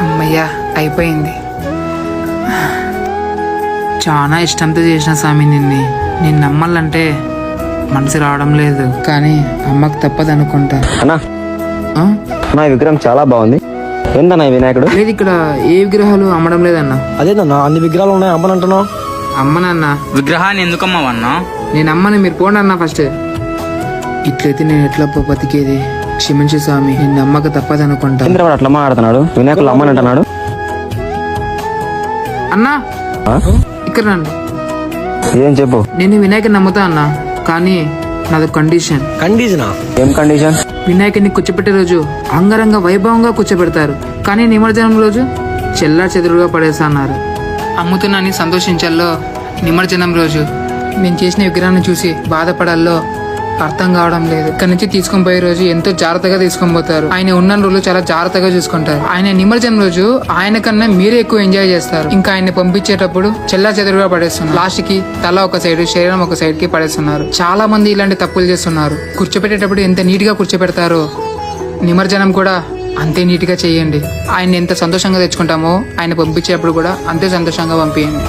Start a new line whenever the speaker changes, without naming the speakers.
అమ్మయ్యా అయిపోయింది. చాలా ఇష్టంతో చేసిన స్వామి నిన్ను నమ్మాలంటే మనసు రావడం లేదు, కానీ అమ్మకు తప్పదు అనుకుంటా.
అన్నా నా విగ్రహం చాలా బాగుంది. ఏందన్నా ఈ వినాయకుడు?
లేదు, ఇక్కడ ఏ విగ్రహాలు అమ్మడం లేదన్నా.
అదేనన్నా అన్ని విగ్రహాలు ఉన్నాయి, అమ్మనంటున్నావు.
అమ్మనన్నా.
విగ్రహాన్ని ఎందుకు అమ్మవన్నా?
నేను అమ్మని, మీరు పోండి అన్నా ఫస్ట్. ఇట్లయితే నేను ఎట్లా బతికేది? క్షమించు స్వామి, నిన్ను అమ్మక తప్పదు అనుకుంటా.
ఇంద్రవాడు అట్లా మాట్లాడుతున్నాడు, వినాయకుడు అమ్మనంటున్నాడు.
అన్నా ఇక్కడ రండి.
ఏం చెప్పు.
నేను వినాయకుని నమ్ముతా అన్నా, కానీ నాది కండిషన్.
కండిషనా?
ఏం కండిషన్?
వినాయకుడిని కూర్చోపెట్టే రోజు అంగరంగ వైభవంగా కూర్చోబెడతారు, కానీ నిమజ్జనం రోజు చెల్లా చెదురుగా పడేస్తా అన్నారు. అమ్ముతున్నాని సంతోషించాలో, నిమజ్జనం రోజు నేను చేసిన విగ్రహాన్ని చూసి బాధపడాలో అర్థం కావడం లేదు. ఇక్కడ నుంచి తీసుకొని పోయే రోజు ఎంతో జాగ్రత్తగా తీసుకొని పోతారు. ఆయన ఉన్న రోజులు చాలా జాగ్రత్తగా చూసుకుంటారు. ఆయన నిమజ్జనం రోజు ఆయన కన్నా మీరే ఎక్కువ ఎంజాయ్ చేస్తారు. ఇంకా ఆయన పంపించేటప్పుడు చెల్లా చెదురుగా పడేస్తున్నారు. లాస్ట్ కి తల ఒక సైడ్, శరీరం ఒక సైడ్ కి పడేస్తున్నారు. చాలా మంది ఇలాంటి తప్పులు చేస్తున్నారు. కూర్చోపెట్టేటప్పుడు ఎంత నీట్ గా కూర్చోపెడతారో నిమజ్జనం కూడా అంతే నీట్ గా చేయండి. ఆయన ఎంత సంతోషంగా తెచ్చుకుంటామో ఆయన పంపించేటప్పుడు కూడా అంతే సంతోషంగా పంపించండి.